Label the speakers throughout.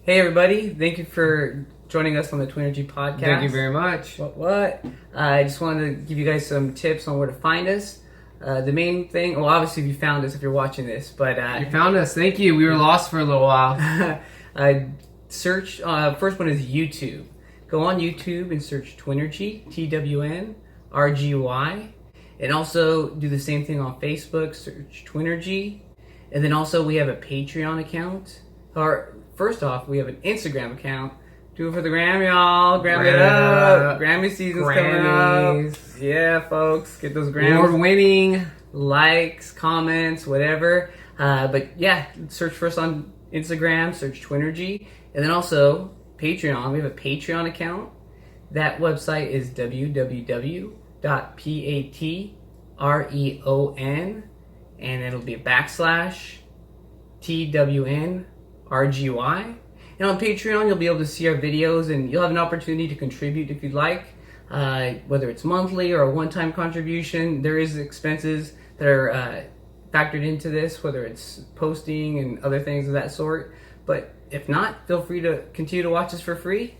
Speaker 1: Hey everybody, thank you for joining us on the TWNRGY Podcast.
Speaker 2: Thank you very much.
Speaker 1: What? I just wanted to give you guys some tips on where to find us. The main thing, well, obviously you found us if you're watching this, but...
Speaker 2: you found us, thank you. We were lost for a little while.
Speaker 1: Search, first one is YouTube. Go on YouTube and search TWNRGY, TWNRGY. And also do the same thing on Facebook, search TWNRGY. And then also we have a Patreon account. Or first off, we have an Instagram account. Do it for the gram, y'all. Gram it up. Grammy season's coming up. Yeah, folks. Get those grams.
Speaker 2: Award-winning.
Speaker 1: Likes, comments, whatever. But yeah, search for us on Instagram. Search TWNRGY. And then also, Patreon. We have a Patreon account. That website is www.patreon. And it'll be /TWNRGY. And on Patreon, you'll be able to see our videos, and you'll have an opportunity to contribute if you'd like, whether it's monthly or a one-time contribution. There is expenses that are factored into this, whether it's posting and other things of that sort. But if not, feel free to continue to watch us for free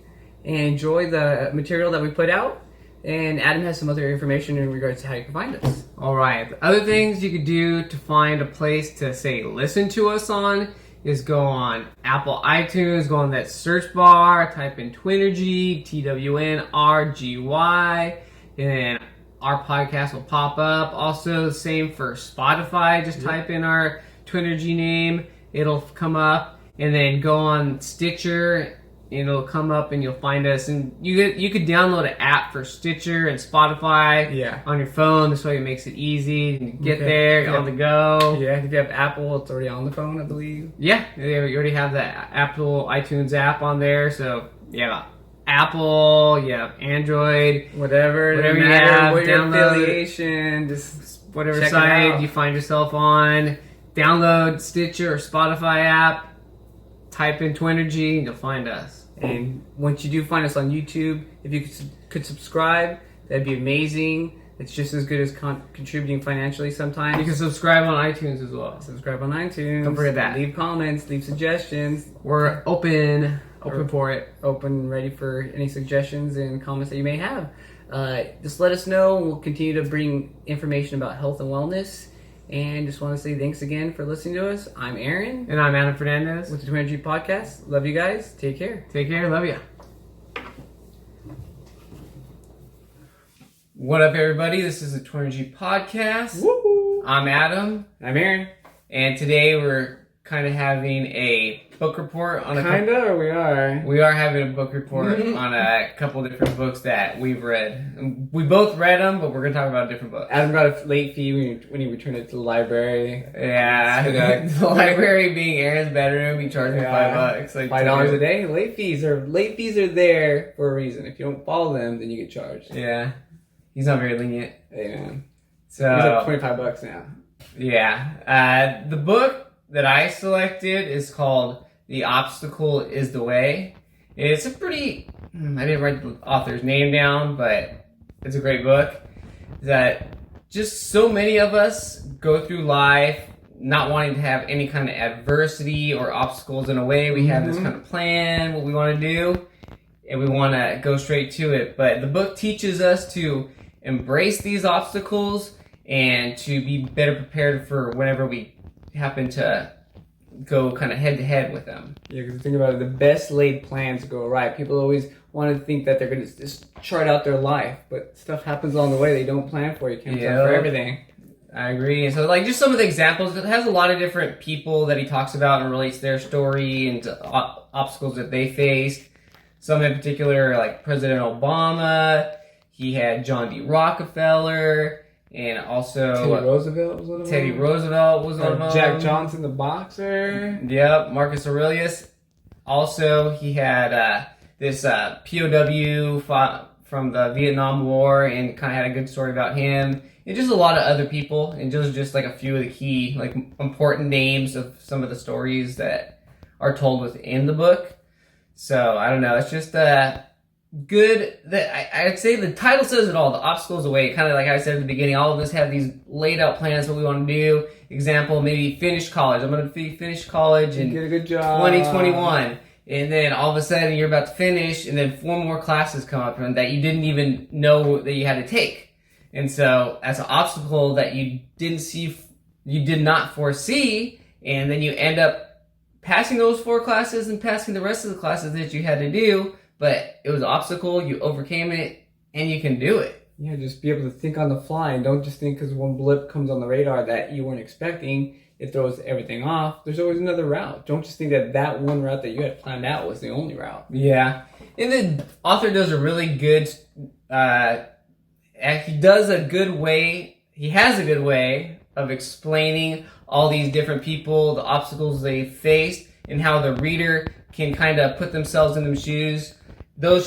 Speaker 1: and enjoy the material that we put out. And Adam has some other information in regards to how you can find us.
Speaker 2: All right. The other things you could do to find a place to, say, listen to us on is go on Apple iTunes, go on that search bar, type in TWNRGY, TWNRGY, and then our podcast will pop up. Also, the same for Spotify. Just type in our TWNRGY name. It'll come up. And then go on Stitcher. It'll come up and you'll find us, and you could download an app for Stitcher and Spotify on your phone. This way it makes it easy to get there, on the go.
Speaker 1: Yeah, if you have Apple, it's already on the phone, I believe.
Speaker 2: Yeah, you already have the Apple iTunes app on there. So yeah, Apple, Android,
Speaker 1: whatever you have, what your affiliation, just
Speaker 2: whatever site you find yourself on. Download Stitcher or Spotify app. Type in TWNRGY and you'll find us.
Speaker 1: And once you do find us on YouTube, if you could subscribe, that'd be amazing. It's just as good as contributing financially sometimes.
Speaker 2: You can subscribe on iTunes as well.
Speaker 1: Subscribe on iTunes.
Speaker 2: Don't forget that.
Speaker 1: Leave comments, leave suggestions.
Speaker 2: We're open for it.
Speaker 1: Open, ready for any suggestions and comments that you may have. Just let us know. We'll continue to bring information about health and wellness. And just want to say thanks again for listening to us. I'm Aaron.
Speaker 2: And I'm Adam Fernandez.
Speaker 1: With the TWNRGY Podcast. Love you guys. Take care.
Speaker 2: Take care. Love you. What up, everybody? This is the TWNRGY Podcast.
Speaker 1: Woo!
Speaker 2: I'm Adam.
Speaker 1: I'm Aaron.
Speaker 2: And today we're kind of having a book report on
Speaker 1: we are?
Speaker 2: We are having a book report on a couple different books that we've read. We both read them, but we're going to talk about a different book.
Speaker 1: Adam got a late fee when he returned it to the library.
Speaker 2: Yeah. The library being Aaron's bedroom, he charged me $5.
Speaker 1: Like $5 a day? Late fees are there for a reason. If you don't follow them, then you get charged.
Speaker 2: Yeah. He's not very lenient.
Speaker 1: Hey, man.
Speaker 2: So,
Speaker 1: he's like $25 now.
Speaker 2: Yeah. The book that I selected is called The Obstacle is the Way. It's a pretty... I didn't write the author's name down, but it's a great book. That just so many of us go through life not wanting to have any kind of adversity or obstacles in a way. We have this kind of plan, what we want to do, and we want to go straight to it. But the book teaches us to embrace these obstacles and to be better prepared for whenever we happen to go kind of head-to-head with them.
Speaker 1: Yeah, because think about it, the best laid plans go right. People always want to think that they're going to just chart out their life, but stuff happens along the way they don't plan for. You can't plan for everything.
Speaker 2: I agree. And so, like, just some of the examples, it has a lot of different people that he talks about and relates their story and obstacles that they faced. Some in particular, like President Obama. He had John D. Rockefeller. And also...
Speaker 1: Teddy Roosevelt was one of them.
Speaker 2: Teddy Roosevelt was one of them.
Speaker 1: Jack Johnson, the boxer.
Speaker 2: Yep, Marcus Aurelius. Also, he had this POW from the Vietnam War and kind of had a good story about him. And just a lot of other people. And just like a few of the key, like, important names of some of the stories that are told within the book. So, I don't know. It's just... good that I'd say the title says it all. The obstacles away. Kind of like I said at the beginning, all of us have these laid out plans what we want to do. Example, maybe finish college. I'm going to finish college in
Speaker 1: get a good job.
Speaker 2: 2021. and then all of a sudden you're about to finish, and then 4 more classes come up and that you didn't even know that you had to take. And so that's an obstacle that you did not foresee, and then you end up passing those 4 classes and passing the rest of the classes that you had to do, but it was an obstacle, you overcame it, and you can do it.
Speaker 1: Yeah, just be able to think on the fly, and don't just think because one blip comes on the radar that you weren't expecting, it throws everything off. There's always another route. Don't just think that one route that you had planned out was the only route.
Speaker 2: Yeah. And the author does a really good, he has a good way of explaining all these different people, the obstacles they faced, and how the reader can kind of put themselves in those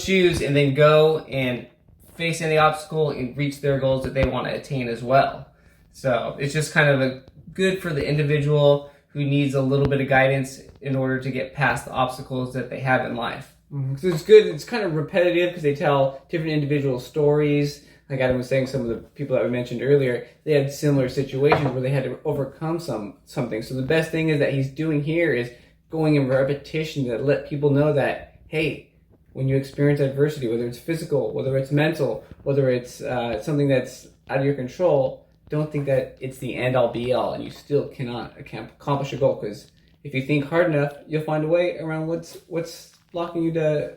Speaker 2: shoes, and then go and face any obstacle and reach their goals that they want to attain as well. So it's just kind of good for the individual who needs a little bit of guidance in order to get past the obstacles that they have in life.
Speaker 1: So it's good. It's kind of repetitive because they tell different individual stories. Like Adam was saying, some of the people that we mentioned earlier, they had similar situations where they had to overcome something. So the best thing is that he's doing here is going in repetition to let people know that, hey, when you experience adversity, whether it's physical, whether it's mental, whether it's something that's out of your control, don't think that it's the end-all be-all and you still can't accomplish a goal. Because if you think hard enough, you'll find a way around what's blocking you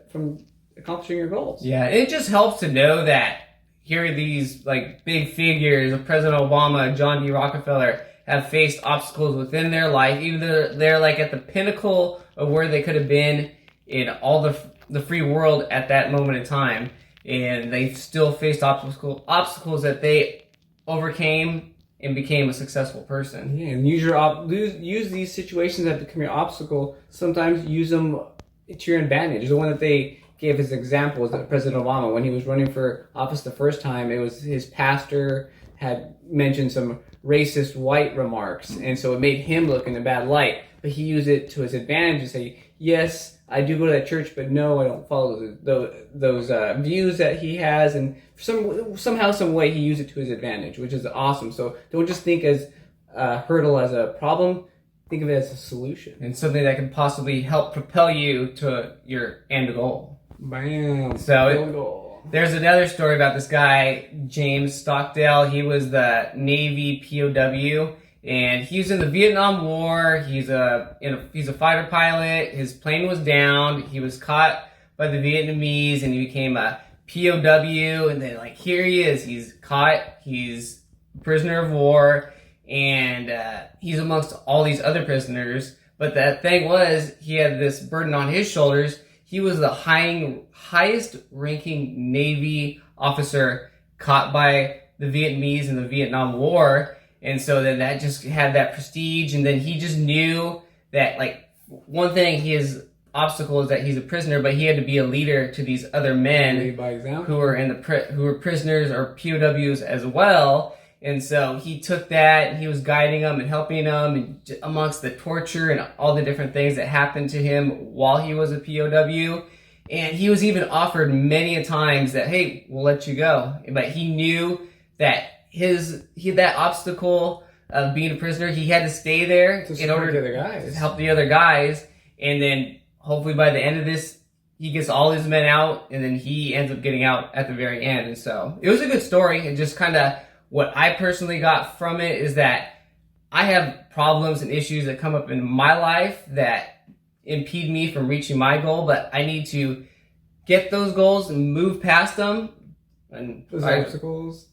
Speaker 1: from accomplishing your goals.
Speaker 2: Yeah, it just helps to know that here are these like big figures of President Obama, John D. Rockefeller, have faced obstacles within their life, even though they're like at the pinnacle of where they could have been in all the free world at that moment in time, and they still faced obstacles that they overcame and became a successful person.
Speaker 1: Yeah, and use these situations that become your obstacle. Sometimes use them to your advantage. The one that they gave as example was that President Obama, when he was running for office the first time, it was his pastor had mentioned some racist white remarks, and so it made him look in a bad light. But he used it to his advantage to say, yes, I do go to that church, but no, I don't follow those views that he has. And somehow, some way, he used it to his advantage, which is awesome. So don't just think as a hurdle as a problem. Think of it as a solution.
Speaker 2: And something that can possibly help propel you to your end goal.
Speaker 1: Bam.
Speaker 2: So there's another story about this guy, James Stockdale. He was the Navy POW. And he was in the Vietnam War. He's a fighter pilot. His plane was downed. He was caught by the Vietnamese, and he became a POW. And then, like, here he is. He's caught. He's a prisoner of war, and he's amongst all these other prisoners. But the thing was, he had this burden on his shoulders. He was the highest-ranking Navy officer caught by the Vietnamese in the Vietnam War. And so then that just had that prestige, and then he just knew that, like, one thing, his obstacle is that he's a prisoner, but he had to be a leader to these other men who were prisoners or POWs as well. And so he took that, and he was guiding them and helping them, and amongst the torture and all the different things that happened to him while he was a POW. And he was even offered many a times that, hey, we'll let you go. But he knew that that obstacle of being a prisoner, he had to stay there in order to help the other guys. And then hopefully by the end of this, he gets all his men out, and then he ends up getting out at the very end. And so it was a good story. And just kind of what I personally got from it is that I have problems and issues that come up in my life that impede me from reaching my goal, but I need to get those goals and move past them. And
Speaker 1: those obstacles,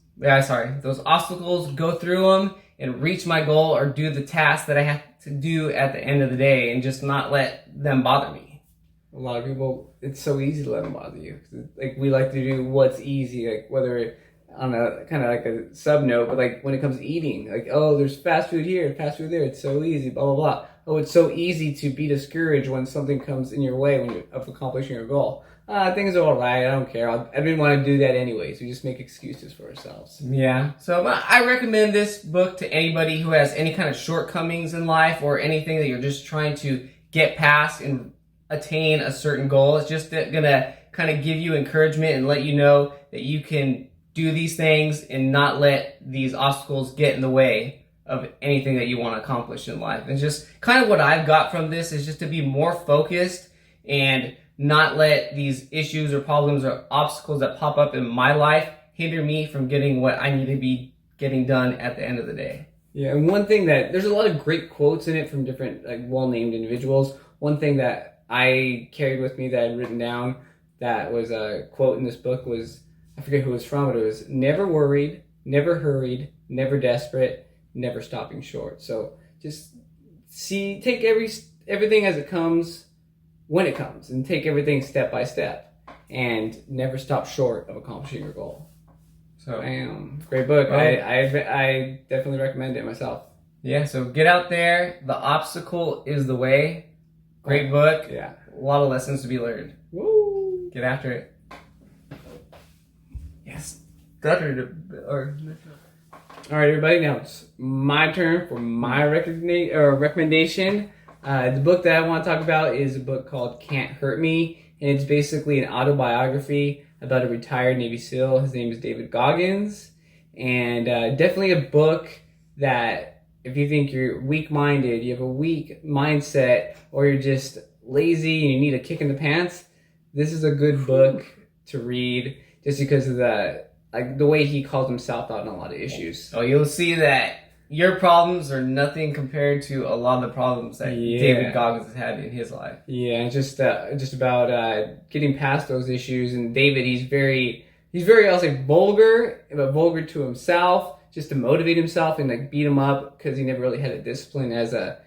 Speaker 2: go through them and reach my goal, or do the task that I have to do at the end of the day, and just not let them bother me.
Speaker 1: A lot of people, it's so easy to let them bother you. Like, we like to do what's easy, like whether on a kind of like a sub note, but like when it comes to eating, like, oh, there's fast food here, fast food there, it's so easy, blah, blah, blah. Oh, it's so easy to be discouraged when something comes in your way of accomplishing your goal. Things are all right. I don't care. I didn't want to do that anyways. We just make excuses for ourselves.
Speaker 2: Yeah. So I recommend this book to anybody who has any kind of shortcomings in life, or anything that you're just trying to get past and attain a certain goal. It's just going to kind of give you encouragement and let you know that you can do these things and not let these obstacles get in the way of anything that you want to accomplish in life. And just kind of what I've got from this is just to be more focused and not let these issues or problems or obstacles that pop up in my life hinder me from getting what I need to be getting done at the end of the day.
Speaker 1: Yeah, and one thing that there's a lot of great quotes in it from different like well-named individuals. One thing that I carried with me that I'd written down that was a quote in this book was, I forget who it was from, but it was never worried, never hurried, never desperate, never stopping short. So just take everything as it comes when it comes, and take everything step by step, and never stop short of accomplishing your goal. So, great book. Well, I definitely recommend it myself.
Speaker 2: Yeah, so get out there. The obstacle is the way. Great book.
Speaker 1: Yeah.
Speaker 2: A lot of lessons to be learned.
Speaker 1: Woo!
Speaker 2: Get after it. Yes.
Speaker 1: All right, everybody. Now it's my turn for my recommendation. The book that I want to talk about is a book called Can't Hurt Me, and it's basically an autobiography about a retired Navy SEAL. His name is David Goggins, and definitely a book that if you think you're weak-minded, you have a weak mindset, or you're just lazy and you need a kick in the pants, this is a good book to read just because of the way he calls himself out on a lot of issues.
Speaker 2: Oh, you'll see that your problems are nothing compared to a lot of the problems that David Goggins has had in his life.
Speaker 1: Yeah, and just about getting past those issues. And David, he's very, I'll say, vulgar, but vulgar to himself, just to motivate himself and like beat him up because he never really had a discipline as a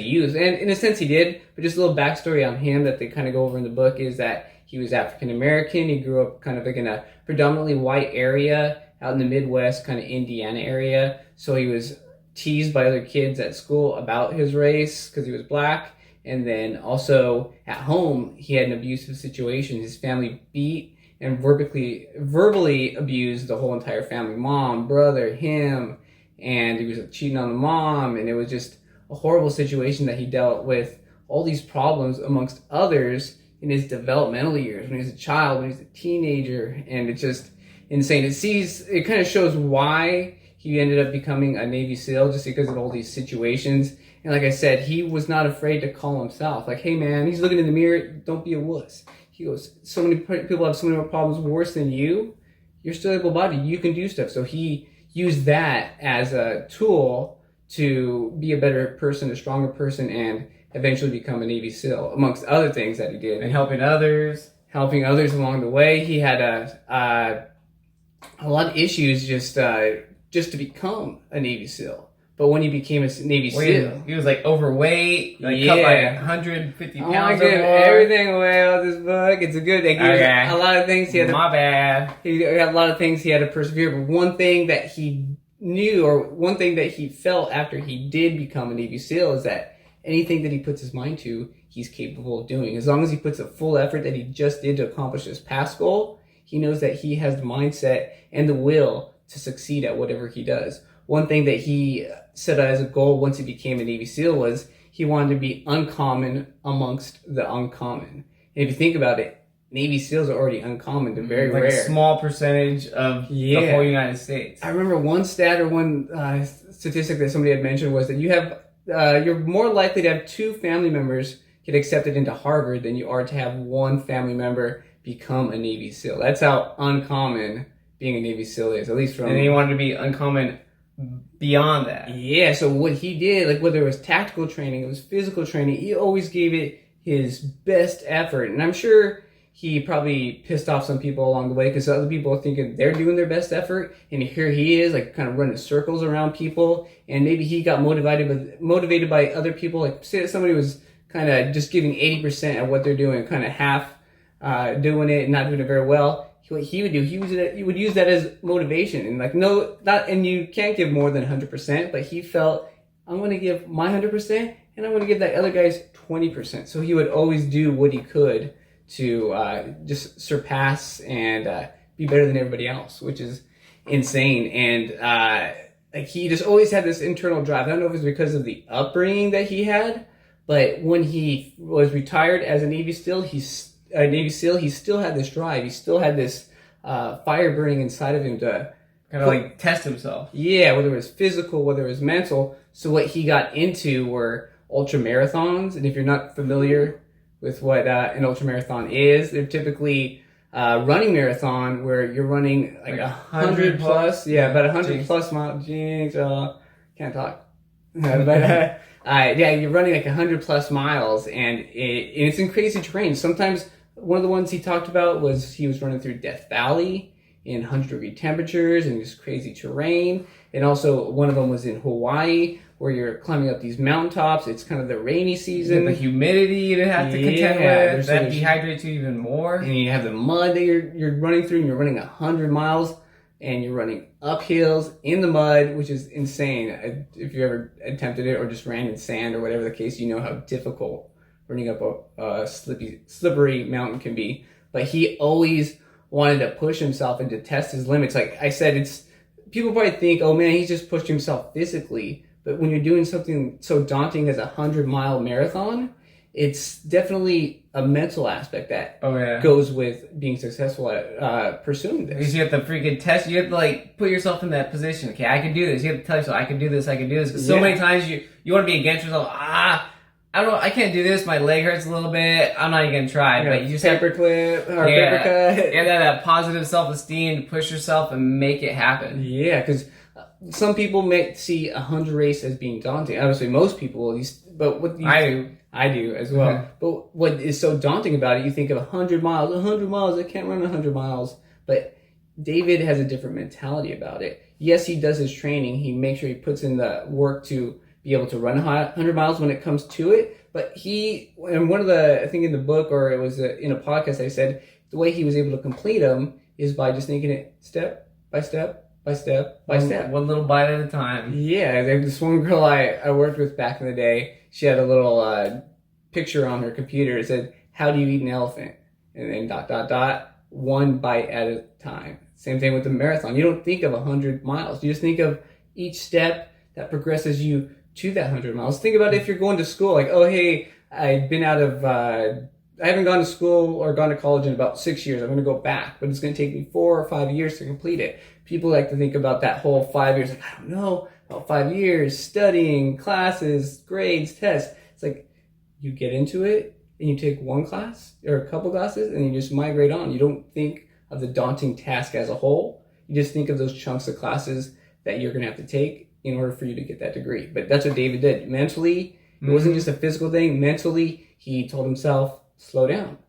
Speaker 1: youth. And in a sense, he did. But just a little backstory on him that they kind of go over in the book is that he was African American. He grew up kind of like in a predominantly white area out in the Midwest, kind of Indiana area. So he was teased by other kids at school about his race because he was black. And then also at home, he had an abusive situation. His family beat and verbally abused the whole entire family, mom, brother, him. And he was cheating on the mom. And it was just a horrible situation that he dealt with all these problems amongst others in his developmental years, when he was a child, when he was a teenager. And it's just insane. It kind of shows why he ended up becoming a Navy SEAL, just because of all these situations. And like I said, he was not afraid to call himself like, hey man, he's looking in the mirror, don't be a wuss. He goes, so many people have so many more problems worse than you. You're still able-bodied, you can do stuff. So he used that as a tool to be a better person, a stronger person, and eventually become a Navy SEAL, amongst other things that he did.
Speaker 2: And helping others
Speaker 1: along the way. He had a lot of issues just to become a Navy SEAL. But when he became a Navy SEAL,
Speaker 2: he was like overweight, like cut by 150 pounds.
Speaker 1: I give everything away about this book. It's a good. A lot of things he had.
Speaker 2: My bad.
Speaker 1: He had a lot of things he had to persevere. But one thing that he knew, or one thing that he felt after he did become a Navy SEAL, is that anything that he puts his mind to, he's capable of doing. As long as he puts a full effort that he just did to accomplish his past goal, he knows that he has the mindset and the will to succeed at whatever he does. One thing that he set out as a goal once he became a Navy SEAL was he wanted to be uncommon amongst the uncommon. And if you think about it, Navy SEAls are already uncommon. They're very rare.
Speaker 2: A small percentage of the whole United States.
Speaker 1: I remember one stat or one statistic that somebody had mentioned was that you're more likely to have 2 family members get accepted into Harvard than you are to have 1 family member become a Navy SEAL. That's how uncommon being a Navy SEAL is, at least from...
Speaker 2: And he wanted to be uncommon beyond that.
Speaker 1: Yeah, so what he did, like whether it was tactical training, it was physical training, he always gave it his best effort. And I'm sure he probably pissed off some people along the way because other people are thinking they're doing their best effort, and here he is, like kind of running circles around people, and maybe he got motivated by other people. Like say that somebody was kind of just giving 80% of what they're doing, kind of half doing it and not doing it very well. What he would do, he would use that as motivation, and like and you can't give more than 100%, but he felt, I'm going to give my 100%, and I'm going to give that other guy's 20%. So he would always do what he could to just surpass and be better than everybody else, which is insane. And like he just always had this internal drive. I don't know if it's because of the upbringing that he had, but when he was retired as a Navy SEAL, he still had this drive. He still had this fire burning inside of him to
Speaker 2: kind of like test himself.
Speaker 1: Yeah, whether it was physical, whether it was mental. So what he got into were ultra marathons. And if you're not familiar with what an ultramarathon is. They're typically running marathon where you're running like 100 plus. Yeah, about 100 plus miles. Jinx, can't talk. But yeah, you're running like 100 plus miles, and it's in crazy terrain. Sometimes one of the ones he talked about was he was running through Death Valley in 100-degree temperatures and just crazy terrain. And also one of them was in Hawaii, where you're climbing up these mountaintops. It's kind of the rainy season.
Speaker 2: The humidity you have to contend with. That dehydrates you even more.
Speaker 1: And you have the mud that you're running through, and you're running 100 miles, and you're running up hills in the mud, which is insane. If you ever attempted it or just ran in sand or whatever the case, you know how difficult running up a slippery mountain can be. But he always wanted to push himself and to test his limits. Like I said, people probably think, oh man, he's just pushed himself physically. But when you're doing something so daunting as a 100-mile marathon, it's definitely a mental aspect that goes with being successful at pursuing this.
Speaker 2: Because you have to freaking test. You have to like put yourself in that position. Okay, I can do this. You have to tell yourself, I can do this. I can do this. Because so many times you want to be against yourself. I don't know. I can't do this. My leg hurts a little bit. I'm not even gonna try. But you just
Speaker 1: paper cut. You
Speaker 2: have that positive self-esteem to push yourself and make it happen.
Speaker 1: Yeah, because some people may see a 100 race as being daunting. Obviously, most people, at least, but I do as well. Mm-hmm. But what is so daunting about it? You think of 100 miles. 100 miles. I can't run 100 miles. But David has a different mentality about it. Yes, he does his training. He makes sure he puts in the work to be able to run 100 miles when it comes to it. But and one of I think in the book, or it was in a podcast, I said the way he was able to complete them is by just taking it step by step by step by step.
Speaker 2: One little bite at a time.
Speaker 1: Yeah, this one girl I worked with back in the day, she had a little picture on her computer. It said, "How do you eat an elephant?" And then ... one bite at a time. Same thing with the marathon. You don't think of 100 miles. You just think of each step that progresses you to that 100 miles. Think about if you're going to school, like, oh, hey, I've been out of, I haven't gone to school or gone to college in about 6 years. I'm going to go back, but it's going to take me 4 or 5 years to complete it. People like to think about that whole 5 years, like, I don't know, about 5 years, studying, classes, grades, tests. It's like, you get into it and you take one class or a couple classes and you just migrate on. You don't think of the daunting task as a whole. You just think of those chunks of classes that you're going to have to take in order for you to get that degree. But that's what David did. Mentally, it wasn't just a physical thing. Mentally, he told himself, slow down,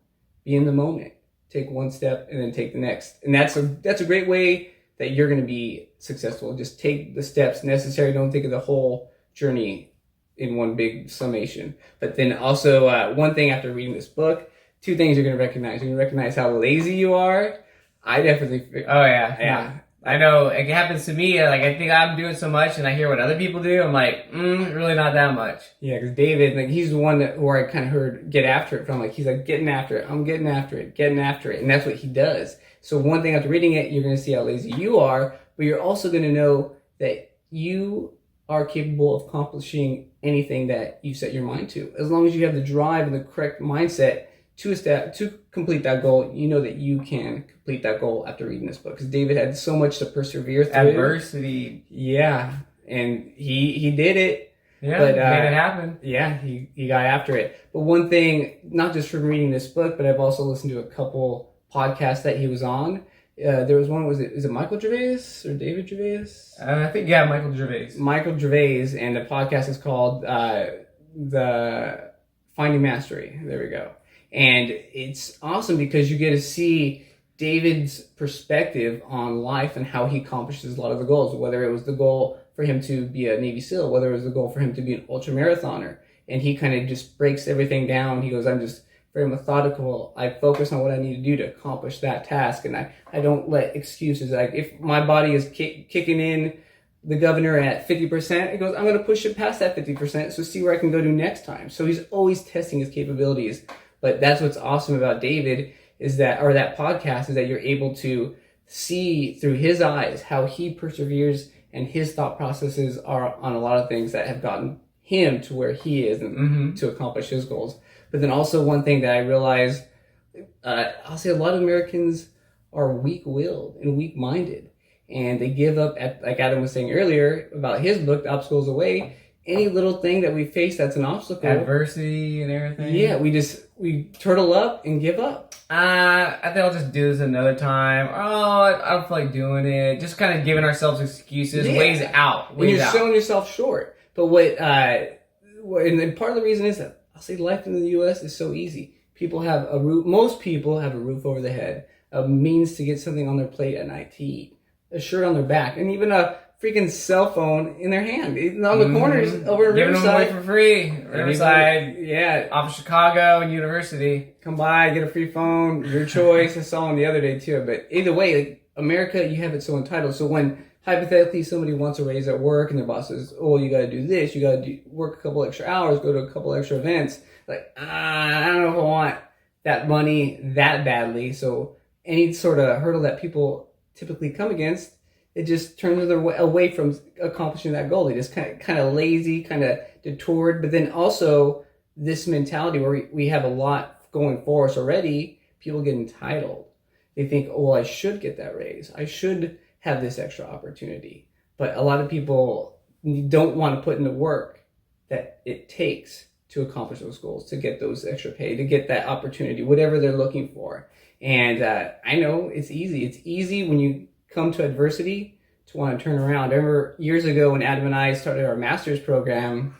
Speaker 1: be in the moment, take one step and then take the next. And that's a great way that you're going to be successful. Just take the steps necessary. Don't think of the whole journey in one big summation. But then also one thing after reading this book, 2 things you're going to recognize. You're going to recognize how lazy you are. I definitely...
Speaker 2: Oh, yeah. I know it happens to me. Like, I think I'm doing so much and I hear what other people do. I'm like, really not that much.
Speaker 1: Yeah, because David, like, he's the one where I kind of heard get after it from. Like, he's like, getting after it. I'm getting after it, getting after it. And that's what he does. So one thing after reading it, you're going to see how lazy you are, but you're also going to know that you are capable of accomplishing anything that you set your mind to. As long as you have the drive and the correct mindset to complete that goal, you know that you can complete that goal after reading this book. Because David had so much to persevere through.
Speaker 2: Adversity.
Speaker 1: Yeah, and he did it.
Speaker 2: Yeah, but, made it happen.
Speaker 1: Yeah, he got after it. But one thing, not just from reading this book, but I've also listened to a couple podcasts that he was on. There was one, is it Michael Gervais or David Gervais?
Speaker 2: I think, yeah, Michael Gervais.
Speaker 1: Michael Gervais, and the podcast is called the Finding Mastery. There we go. And it's awesome because you get to see David's perspective on life and how he accomplishes a lot of the goals, whether it was the goal for him to be a Navy SEAL, whether it was the goal for him to be an ultramarathoner. And he kind of just breaks everything down. He goes, I'm just very methodical. I focus on what I need to do to accomplish that task. And I don't let excuses. Like, if my body is kicking in the governor at 50%, he goes, I'm going to push it past that 50%, so see where I can go to next time. So he's always testing his capabilities. But that's what's awesome about David that podcast is that you're able to see through his eyes how he perseveres and his thought processes are on a lot of things that have gotten him to where he is and to accomplish his goals. But then also one thing that I realized, I'll say a lot of Americans are weak-willed and weak-minded. And they give up, like Adam was saying earlier about his book, The Obstacles Away, any little thing that we face that's an obstacle,
Speaker 2: adversity and everything.
Speaker 1: Yeah, we turtle up and give up.
Speaker 2: I think I'll just do this another time. Oh, I don't feel like doing it. Just kind of giving ourselves excuses, ways out.
Speaker 1: When you're selling yourself short. But and part of the reason is that I'll say life in the U.S. is so easy. People have most people have a roof over their head, a means to get something on their plate at night to eat, a shirt on their back, and even a freaking cell phone in their hand. On the corners over at
Speaker 2: Giving
Speaker 1: Riverside.
Speaker 2: them away for free. Riverside,
Speaker 1: yeah.
Speaker 2: Off of Chicago and University.
Speaker 1: Come by, get a free phone, your choice. I saw them the other day too. But either way, like, America, you have it so entitled. So when hypothetically somebody wants a raise at work and their boss says, oh, you got to do this, you got to work a couple extra hours, go to a couple extra events. Like, I don't know if I want that money that badly. So any sort of hurdle that people typically come against, it just turns them away from accomplishing that goal. They just kind of lazy, kind of detoured. But then also this mentality where we have a lot going for us already, people get entitled. They think, oh, I should get that raise. I should have this extra opportunity. But a lot of people don't want to put in the work that it takes to accomplish those goals, to get those extra pay, to get that opportunity, whatever they're looking for. And I know it's easy. It's easy when you come to adversity to want to turn around. I remember years ago when Adam and I started our master's program.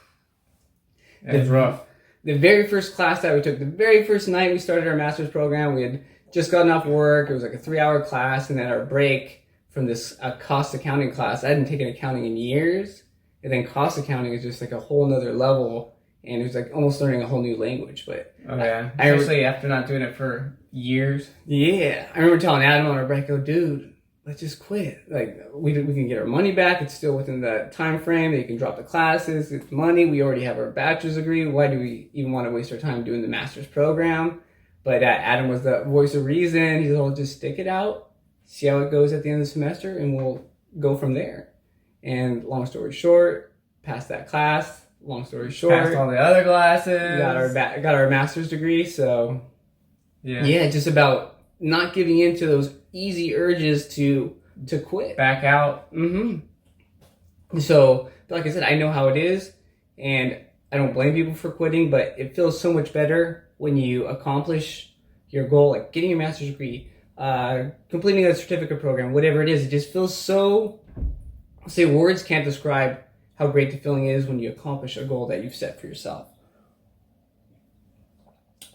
Speaker 2: It was rough.
Speaker 1: The very first class that we took, the very first night we started our master's program, we had just gotten off work. It was like a 3-hour class, and then our break from this cost accounting class. I hadn't taken accounting in years, and then cost accounting is just like a whole nother level, and it was like almost learning a whole new language. But
Speaker 2: especially after not doing it for years.
Speaker 1: Yeah, I remember telling Adam on our break, "Oh, dude, let's just quit. Like we can get our money back. It's still within the time frame that you can drop the classes. It's money. We already have our bachelor's degree. Why do we even want to waste our time doing the master's program?" But Adam was the voice of reason. He said, "Well, just stick it out, see how it goes at the end of the semester, and we'll go from there." And long story short, passed that class. Long story short,
Speaker 2: passed all the other classes.
Speaker 1: Got our master's degree. So yeah, just about not giving in to those easy urges to quit,
Speaker 2: back out.
Speaker 1: So, like I said, I know how it is, and I don't blame people for quitting. But it feels so much better when you accomplish your goal, like getting your master's degree, completing a certificate program, whatever it is. It just feels so. Say words can't describe how great the feeling is when you accomplish a goal that you've set for yourself.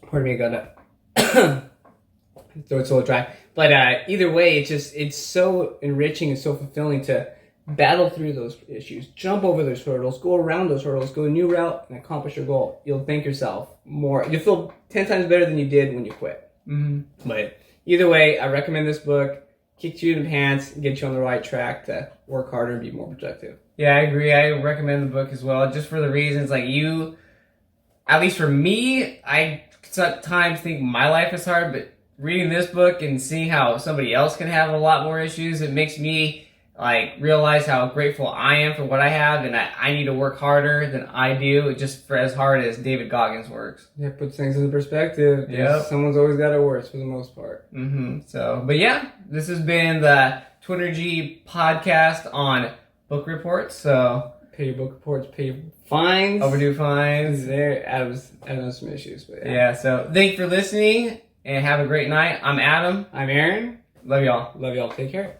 Speaker 1: Pardon me, I got throw it's a little dry. But either way, it's so enriching and so fulfilling to battle through those issues, jump over those hurdles, go around those hurdles, go a new route, and accomplish your goal. You'll thank yourself more. You'll feel 10 times better than you did when you quit. But either way, I recommend this book. Kick you in the pants and get you on the right track to work harder and be more productive.
Speaker 2: Yeah, I agree. I recommend the book as well, just for the reasons like you. At least for me, I sometimes think my life is hard, but reading this book and seeing how somebody else can have a lot more issues, it makes me like realize how grateful I am for what I have, and I need to work harder than I do, just for as hard as David Goggins works.
Speaker 1: Yeah, puts things into perspective.
Speaker 2: Yep.
Speaker 1: Someone's always got it worse for the most part.
Speaker 2: So, but yeah, this has been the TWNRGY Podcast on book reports. So
Speaker 1: pay your book reports, pay your fines,
Speaker 2: overdue fines.
Speaker 1: Adam's some issues, but
Speaker 2: yeah. So thank you for listening, and have a great night. I'm Adam.
Speaker 1: I'm Aaron.
Speaker 2: Love y'all.
Speaker 1: Love y'all. Take care.